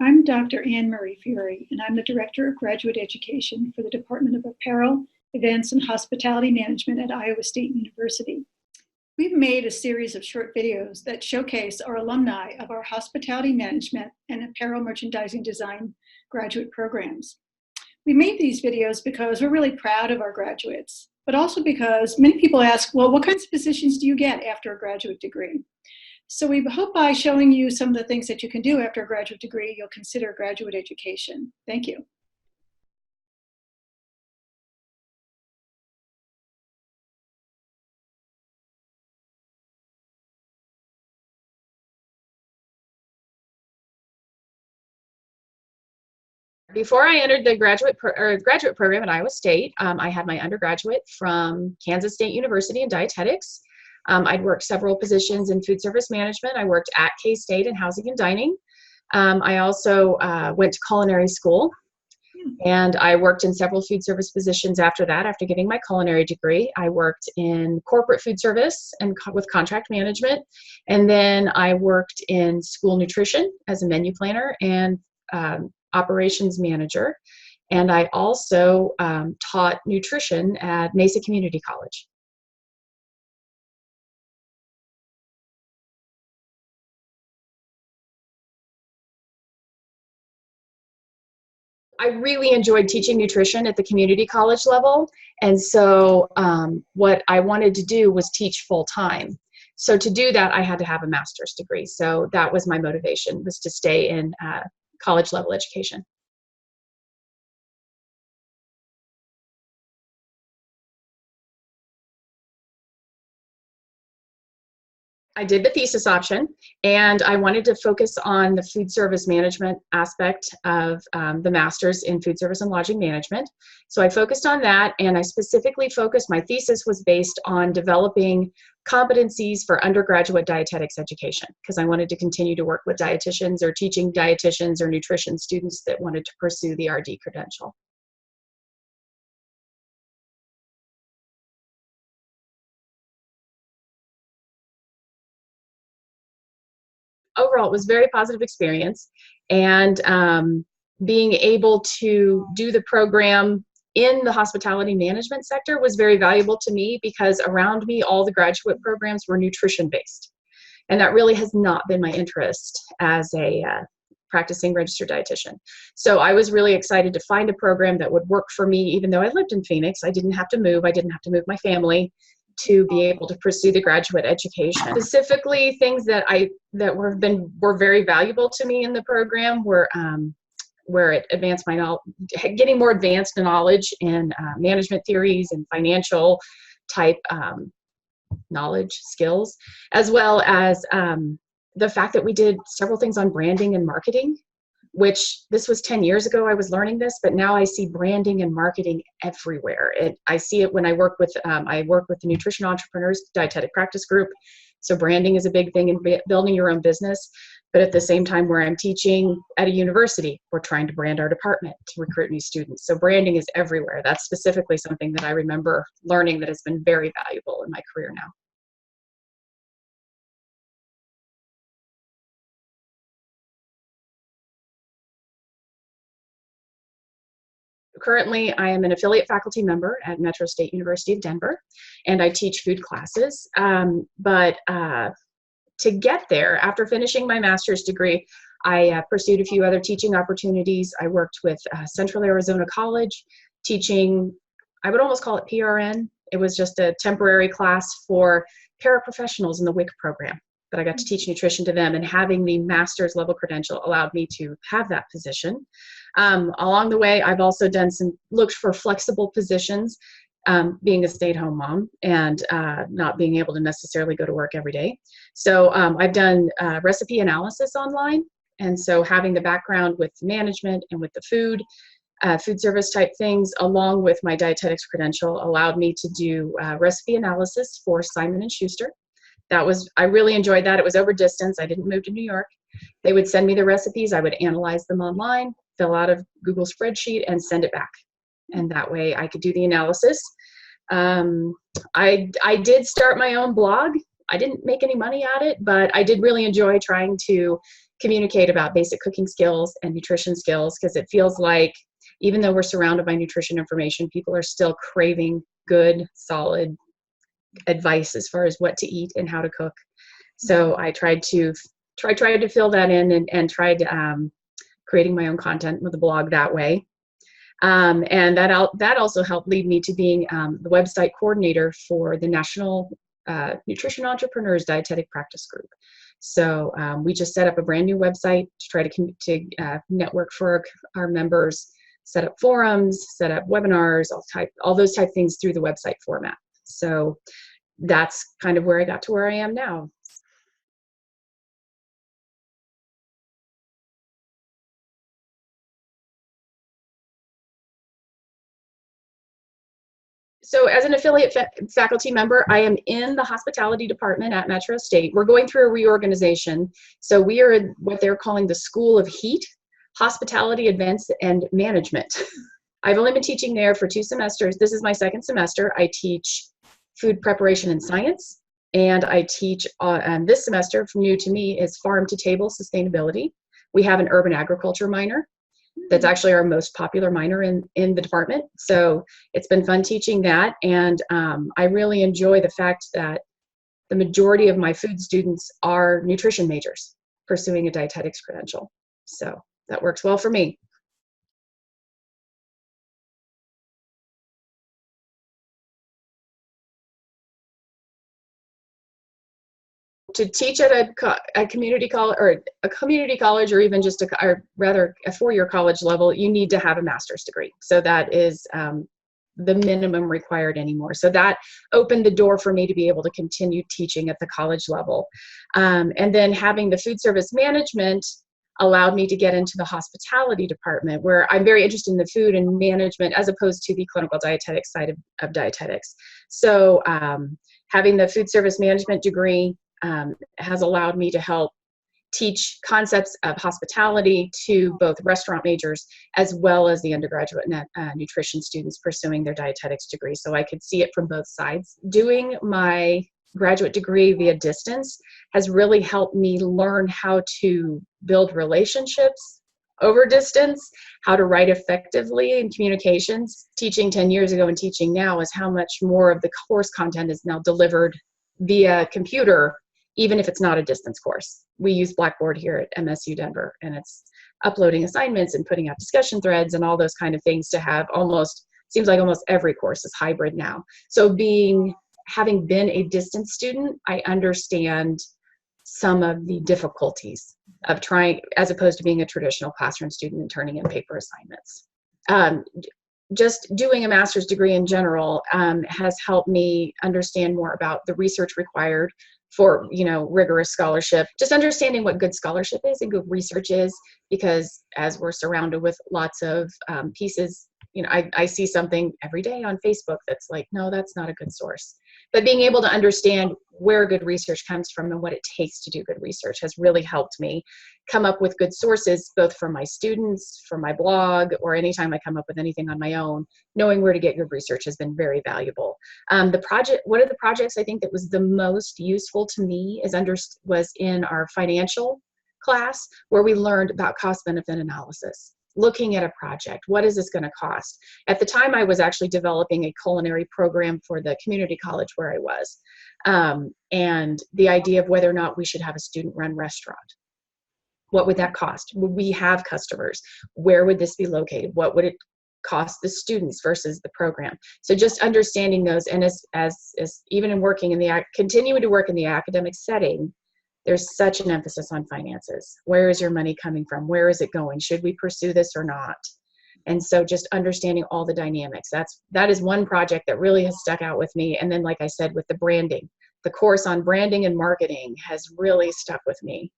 I'm Dr. Anne Marie Fiore, and I'm the Director of Graduate Education for the Department of Apparel, Events, and Hospitality Management at Iowa State University. We've made a series of short videos that showcase our alumni of our hospitality management and apparel merchandising design graduate programs. We made these videos because we're really proud of our graduates, but also because many people ask, well, what kinds of positions do you get after a graduate degree? So we hope by showing you some of the things that you can do after a graduate degree, you'll consider graduate education. Thank you. Before I entered the graduate program at Iowa State, I had my undergraduate from Kansas State University in dietetics. I'd worked several positions in food service management. I worked at K-State in housing and dining. I also went to culinary school, and I worked in several food service positions after that. After getting my culinary degree, I worked in corporate food service and with contract management, and then I worked in school nutrition as a menu planner and operations manager, and I also taught nutrition at Mesa Community College. I really enjoyed teaching nutrition at the community college level, and so what I wanted to do was teach full-time. So to do that, I had to have a master's degree. So that was my motivation, was to stay in college level education. I did the thesis option, and I wanted to focus on the food service management aspect of the master's in food service and lodging management. So I focused on that, and I specifically focused, my thesis was based on developing competencies for undergraduate dietetics education, because I wanted to continue to work with dietitians or teaching dietitians or nutrition students that wanted to pursue the RD credential. Overall, it was a very positive experience, and being able to do the program in the hospitality management sector was very valuable to me, because around me, all the graduate programs were nutrition based, and that really has not been my interest as a practicing registered dietitian. So I was really excited to find a program that would work for me. Even though I lived in Phoenix, I didn't have to move. I didn't have to move my family to be able to pursue the graduate education. Specifically, things that were very valuable to me in the program were where it advanced my knowledge, getting more advanced knowledge in management theories and financial type knowledge, skills, as well as the fact that we did several things on branding and marketing, which this was 10 years ago I was learning this, but now I see branding and marketing everywhere. I see it when I work with the Nutrition Entrepreneurs Dietetic Practice Group. So branding is a big thing in building your own business. But at the same time, where I'm teaching at a university, we're trying to brand our department to recruit new students. So branding is everywhere. That's specifically something that I remember learning that has been very valuable in my career now. Currently, I am an affiliate faculty member at Metro State University of Denver, and I teach food classes. To get there, after finishing my master's degree, I pursued a few other teaching opportunities. I worked with Central Arizona College, teaching, I would almost call it PRN. It was just a temporary class for paraprofessionals in the WIC program, but I got to teach nutrition to them, and having the master's level credential allowed me to have that position. Along the way, I've also looked for flexible positions, being a stay-at-home mom and not being able to necessarily go to work every day. So I've done recipe analysis online, and so having the background with management and with the food service type things, along with my dietetics credential, allowed me to do recipe analysis for Simon & Schuster. I really enjoyed that. It was over distance. I didn't move to New York. They would send me the recipes. I would analyze them online, fill out a Google spreadsheet, and send it back. And that way I could do the analysis. I did start my own blog I didn't make any money at it, but I did really enjoy trying to communicate about basic cooking skills and nutrition skills, because it feels like even though we're surrounded by nutrition information, people are still craving good, solid advice as far as what to eat and how to cook. So I tried to fill that in, and tried creating my own content with the blog that way. And that also helped lead me to being the website coordinator for the National Nutrition Entrepreneurs Dietetic Practice Group. So we just set up a brand new website to try to network for our members, set up forums, set up webinars, all those type things through the website format. So that's kind of where I got to where I am now. So as an affiliate faculty member, I am in the hospitality department at Metro State. We're going through a reorganization. So we are in what they're calling the School of Heat, Hospitality Events and Management. I've only been teaching there for 2 semesters. This is my 2nd semester. I teach food preparation and science, and I teach this semester, new to me, is farm to table sustainability. We have an urban agriculture minor. That's actually our most popular minor in the department. So it's been fun teaching that. And I really enjoy the fact that the majority of my food students are nutrition majors pursuing a dietetics credential. So that works well for me. To teach at a community college, or even just or rather a 4-year college level, you need to have a master's degree. So that is the minimum required anymore. So that opened the door for me to be able to continue teaching at the college level. And then having the food service management allowed me to get into the hospitality department, where I'm very interested in the food and management as opposed to the clinical dietetics side of dietetics. So having the food service management degree has allowed me to help teach concepts of hospitality to both restaurant majors as well as the undergraduate nutrition students pursuing their dietetics degree. So I could see it from both sides. Doing my graduate degree via distance has really helped me learn how to build relationships over distance, how to write effectively in communications. Teaching 10 years ago and teaching now is how much more of the course content is now delivered via computer, even if it's not a distance course. We use Blackboard here at MSU Denver, and it's uploading assignments and putting out discussion threads and all those kind of things to have seems like almost every course is hybrid now. So having been a distance student, I understand some of the difficulties of trying, as opposed to being a traditional classroom student and turning in paper assignments. Just doing a master's degree in general has helped me understand more about the research required for, rigorous scholarship. Just understanding what good scholarship is and good research is, because as we're surrounded with lots of pieces, I see something every day on Facebook that's like, no, that's not a good source. But being able to understand where good research comes from and what it takes to do good research has really helped me come up with good sources, both for my students, for my blog, or anytime I come up with anything on my own. Knowing where to get good research has been very valuable. One of the projects I think that was the most useful to me was in our financial class, where we learned about cost-benefit analysis. Looking at a project, what is this going to cost? At the time, I was actually developing a culinary program for the community college where I was. And the idea of whether or not we should have a student-run restaurant. What would that cost? Would we have customers? Where would this be located? What would it cost the students versus the program? So just understanding those, and as even in continuing to work in the academic setting, there's such an emphasis on finances. Where is your money coming from? Where is it going? Should we pursue this or not? And so just understanding all the dynamics. That is one project that really has stuck out with me. And then, like I said, with the branding, the course on branding and marketing has really stuck with me.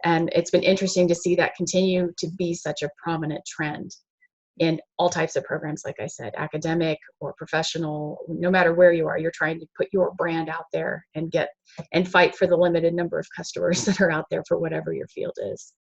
And it's been interesting to see that continue to be such a prominent trend in all types of programs, like I said, academic or professional. No matter where you are, you're trying to put your brand out there and fight for the limited number of customers that are out there for whatever your field is.